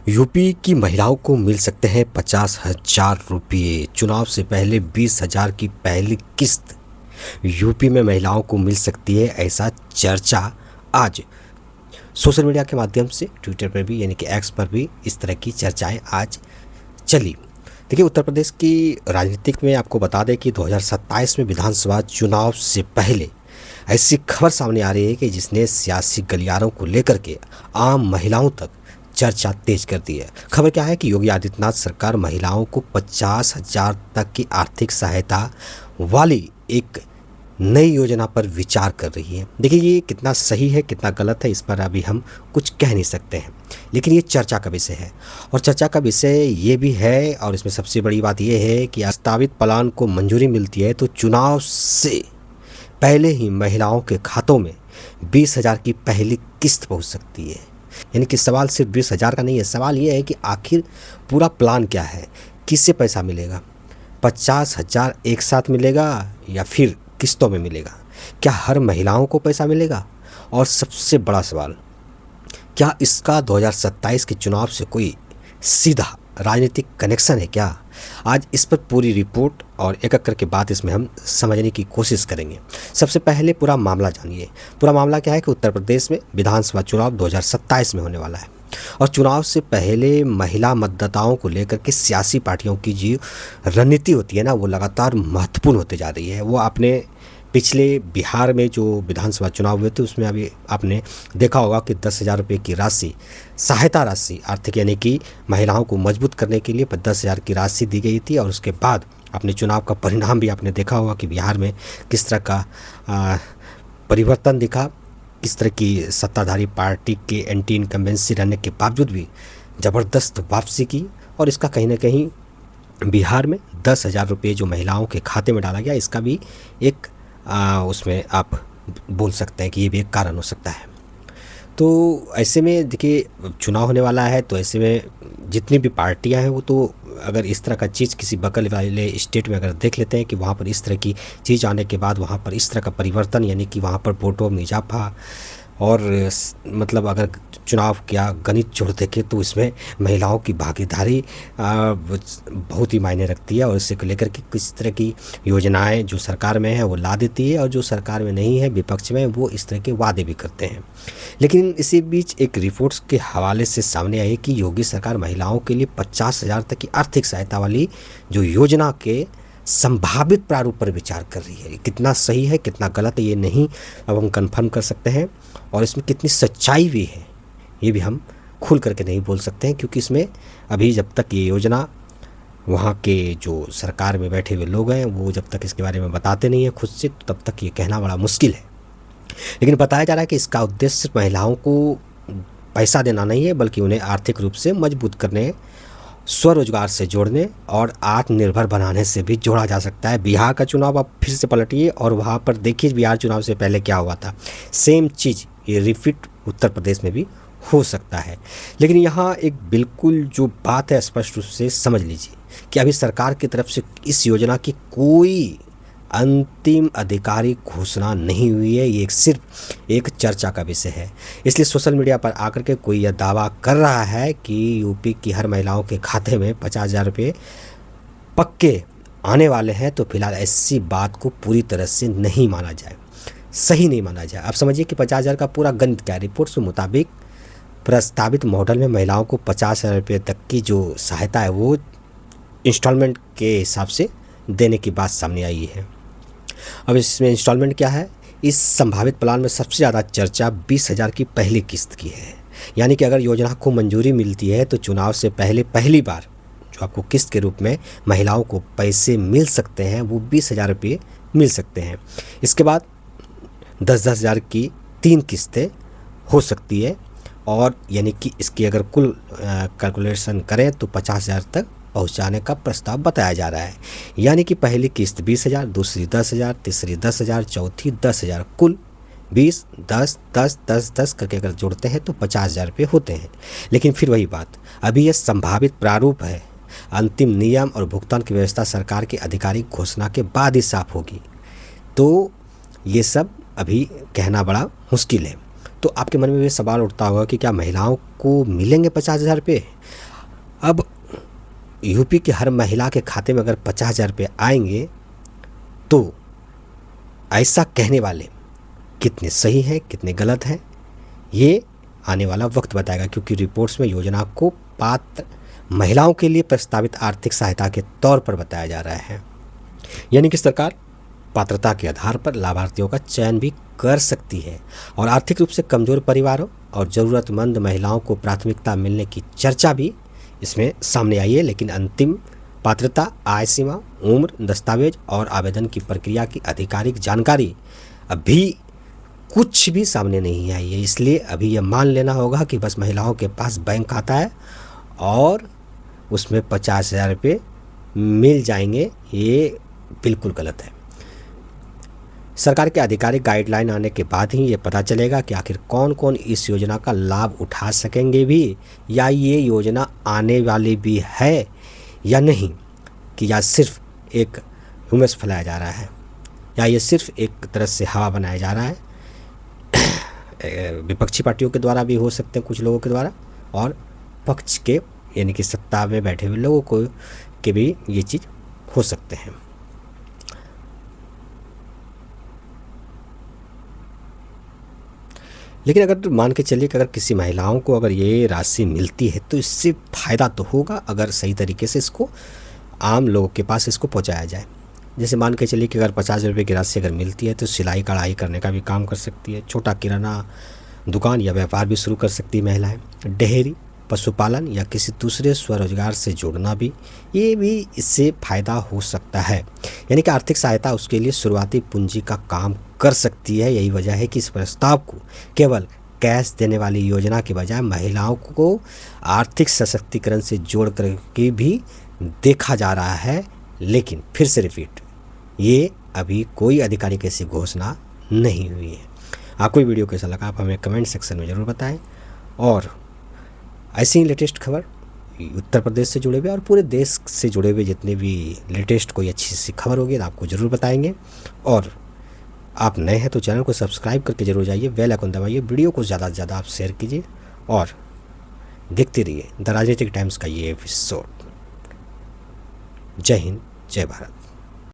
UP की महिलाओं को मिल सकते हैं 50,000 रुपये। चुनाव से पहले 20,000 की पहली किस्त यूपी में महिलाओं को मिल सकती है, ऐसा चर्चा आज सोशल मीडिया के माध्यम से ट्विटर पर भी यानी कि एक्स पर भी इस तरह की चर्चाएं आज चली। देखिए, उत्तर प्रदेश की राजनीतिक में आपको बता दें कि 2027 में विधानसभा चुनाव से पहले ऐसी खबर सामने आ रही है कि जिसने सियासी गलियारों को लेकर के आम महिलाओं तक चर्चा तेज कर दी है। खबर क्या है कि योगी आदित्यनाथ सरकार महिलाओं को 50,000 तक की आर्थिक सहायता वाली एक नई योजना पर विचार कर रही है। देखिए, ये कितना सही है कितना गलत है इस पर अभी हम कुछ कह नहीं सकते हैं, लेकिन ये चर्चा का विषय है। और चर्चा का विषय ये भी है, और इसमें सबसे बड़ी बात ये है कि प्रस्तावित प्लान को मंजूरी मिलती है तो चुनाव से पहले ही महिलाओं के खातों में 20,000 की पहली किस्त पहुंच सकती है। यानी कि सवाल सिर्फ 20,000 का नहीं है, सवाल ये है कि आखिर पूरा प्लान क्या है, किससे पैसा मिलेगा, 50,000 एक साथ मिलेगा या फिर किस्तों में मिलेगा, क्या हर महिलाओं को पैसा मिलेगा, और सबसे बड़ा सवाल, क्या इसका 2027 के चुनाव से कोई सीधा राजनीतिक कनेक्शन है क्या। आज इस पर पूरी रिपोर्ट और एक एक करके बात इसमें हम समझने की कोशिश करेंगे। सबसे पहले पूरा मामला जानिए। पूरा मामला क्या है कि उत्तर प्रदेश में विधानसभा चुनाव 2027 में होने वाला है, और चुनाव से पहले महिला मतदाताओं को लेकर के सियासी पार्टियों की जो रणनीति होती है ना, वो लगातार महत्वपूर्ण होते जा रही है। वो आपने पिछले बिहार में जो विधानसभा चुनाव हुए थे उसमें अभी आपने देखा होगा कि 10,000 रुपये की राशि, सहायता राशि, आर्थिक यानी कि महिलाओं को मजबूत करने के लिए 10,000 की राशि दी गई थी। और उसके बाद अपने चुनाव का परिणाम भी आपने देखा होगा कि बिहार में किस तरह का परिवर्तन दिखा, किस तरह की सत्ताधारी पार्टी के एंटी इनकम्बेंसी रहने के बावजूद भी ज़बरदस्त वापसी की। और इसका कहीं ना कहीं बिहार में 10,000 रुपये जो महिलाओं के खाते में डाला गया, इसका भी एक उसमें आप बोल सकते हैं कि ये भी एक कारण हो सकता है। तो ऐसे में देखिए, चुनाव होने वाला है, तो ऐसे में जितनी भी पार्टियां हैं वो तो अगर इस तरह का चीज़ किसी बगल वाले स्टेट में अगर देख लेते हैं कि वहाँ पर इस तरह की चीज़ आने के बाद वहाँ पर इस तरह का परिवर्तन, यानी कि वहाँ पर वोटों में इजाफा, और मतलब अगर चुनाव क्या गणित जोड़ देखें तो इसमें महिलाओं की भागीदारी बहुत ही मायने रखती है। और इससे लेकर के किस तरह की योजनाएं जो सरकार में है वो ला देती है, और जो सरकार में नहीं है, विपक्ष में, वो इस तरह के वादे भी करते हैं। लेकिन इसी बीच एक रिपोर्ट्स के हवाले से सामने आई कि योगी सरकार महिलाओं के लिए 50,000 तक की आर्थिक सहायता वाली जो योजना के संभावित प्रारूप पर विचार कर रही है। कितना सही है कितना गलत है ये नहीं अब हम कंफर्म कर सकते हैं, और इसमें कितनी सच्चाई भी है ये भी हम खुल करके नहीं बोल सकते हैं, क्योंकि इसमें अभी जब तक ये योजना वहाँ के जो सरकार में बैठे हुए लोग हैं वो जब तक इसके बारे में बताते नहीं हैं खुद से, तो तब तक ये कहना बड़ा मुश्किल है। लेकिन बताया जा रहा है कि इसका उद्देश्य सिर्फ महिलाओं को पैसा देना नहीं है, बल्कि उन्हें आर्थिक रूप से मजबूत करने, स्वरोजगार से जोड़ने और आत्मनिर्भर बनाने से भी जोड़ा जा सकता है। बिहार का चुनाव आप फिर से पलटिए और वहाँ पर देखिए बिहार चुनाव से पहले क्या हुआ था, सेम चीज़ ये रिपीट उत्तर प्रदेश में भी हो सकता है। लेकिन यहाँ एक बिल्कुल जो बात है स्पष्ट रूप से समझ लीजिए कि अभी सरकार की तरफ से इस योजना की कोई अंतिम आधिकारिक घोषणा नहीं हुई है। ये सिर्फ एक चर्चा का विषय है। इसलिए सोशल मीडिया पर आकर के कोई यह दावा कर रहा है कि यूपी की हर महिलाओं के खाते में 50,000 रुपये पक्के आने वाले हैं, तो फिलहाल ऐसी बात को पूरी तरह से नहीं माना जाए, सही नहीं माना जाए। अब समझिए कि 50,000 का पूरा गणित क्या है। रिपोर्ट्स के मुताबिक प्रस्तावित मॉडल में महिलाओं को 50,000 रुपये तक की जो सहायता है वो इंस्टॉलमेंट के हिसाब से देने की बात सामने आई है। अब इसमें इंस्टॉलमेंट क्या है, इस संभावित प्लान में सबसे ज़्यादा चर्चा 20,000 की पहली किस्त की है। यानी कि अगर योजना को मंजूरी मिलती है तो चुनाव से पहले पहली बार जो आपको किस्त के रूप में महिलाओं को पैसे मिल सकते हैं वो 20,000 रुपये मिल सकते हैं। इसके बाद 10,000 की 3 किस्तें हो सकती है, और यानी कि इसकी अगर कुल कैलकुलेशन करें तो 50,000 तक पहुंचाने का प्रस्ताव बताया जा रहा है। यानी कि पहली किस्त 20,000, दूसरी 10,000, तीसरी 10,000, चौथी 10,000, कुल 20, 10, 10, 10, 10 करके अगर जोड़ते हैं तो 50,000 रुपये होते हैं। लेकिन फिर वही बात, अभी यह संभावित प्रारूप है, अंतिम नियम और भुगतान की व्यवस्था सरकार की आधिकारिक घोषणा के बाद ही साफ होगी। तो ये सब अभी कहना बड़ा मुश्किल है। तो आपके मन में ये सवाल उठता होगा कि क्या महिलाओं को मिलेंगे 50,000 रुपये। अब यूपी की हर महिला के खाते में अगर 50,000 रुपये आएंगे तो ऐसा कहने वाले कितने सही हैं कितने गलत हैं, ये आने वाला वक्त बताएगा, क्योंकि रिपोर्ट्स में योजना को पात्र महिलाओं के लिए प्रस्तावित आर्थिक सहायता के तौर पर बताया जा रहा है। यानी कि सरकार पात्रता के आधार पर लाभार्थियों का चयन भी कर सकती है और आर्थिक रूप से कमज़ोर परिवारों और ज़रूरतमंद महिलाओं को प्राथमिकता मिलने की चर्चा भी इसमें सामने आई है। लेकिन अंतिम पात्रता, आय सीमा, उम्र, दस्तावेज और आवेदन की प्रक्रिया की आधिकारिक जानकारी अभी कुछ भी सामने नहीं आई है। इसलिए अभी यह मान लेना होगा कि बस महिलाओं के पास बैंक खाता है और उसमें 50,000 रुपये मिल जाएंगे, ये बिल्कुल गलत है। सरकार के आधिकारिक गाइडलाइन आने के बाद ही ये पता चलेगा कि आखिर कौन कौन इस योजना का लाभ उठा सकेंगे भी, या ये योजना आने वाली भी है या नहीं, कि या सिर्फ एक ह्यूमस फैलाया जा रहा है, या ये सिर्फ एक तरह से हवा बनाया जा रहा है। विपक्षी पार्टियों के द्वारा भी हो सकते हैं, कुछ लोगों के द्वारा, और पक्ष के यानी कि सत्ता में बैठे हुए लोगों को के भी ये चीज़ हो सकते हैं। लेकिन अगर मान के चलिए कि अगर किसी महिलाओं को अगर ये राशि मिलती है तो इससे फ़ायदा तो होगा अगर सही तरीके से इसको आम लोगों के पास इसको पहुंचाया जाए। जैसे मान के चलिए कि अगर 50 रुपये की राशि अगर मिलती है तो सिलाई कढ़ाई करने का भी काम कर सकती है, छोटा किराना दुकान या व्यापार भी शुरू कर सकती है महिलाएं, डेयरी, पशुपालन या किसी दूसरे स्वरोजगार से जोड़ना भी, ये भी इससे फ़ायदा हो सकता है। यानी कि आर्थिक सहायता उसके लिए शुरुआती पूंजी का काम कर सकती है। यही वजह है कि इस प्रस्ताव को केवल कैश देने वाली योजना के बजाय महिलाओं को आर्थिक सशक्तिकरण से जोड़ करके भी देखा जा रहा है। लेकिन फिर से रिपीट, ये अभी कोई आधिकारिक ऐसी घोषणा नहीं हुई है। आपको ये वीडियो कैसा लगा आप हमें कमेंट सेक्शन में ज़रूर बताएं, और ऐसी ही लेटेस्ट खबर उत्तर प्रदेश से जुड़े हुए और पूरे देश से जुड़े हुए जितने भी लेटेस्ट कोई अच्छी सी खबर होगी तो आपको ज़रूर बताएंगे। और आप नए हैं तो चैनल को सब्सक्राइब करके जरूर जाइए, बेल आइकन दबाइए, वीडियो को ज़्यादा से ज़्यादा आप शेयर कीजिए और देखते रहिए द राजनीतिक टाइम्स का ये एपिसोड। जय हिंद, जय भारत।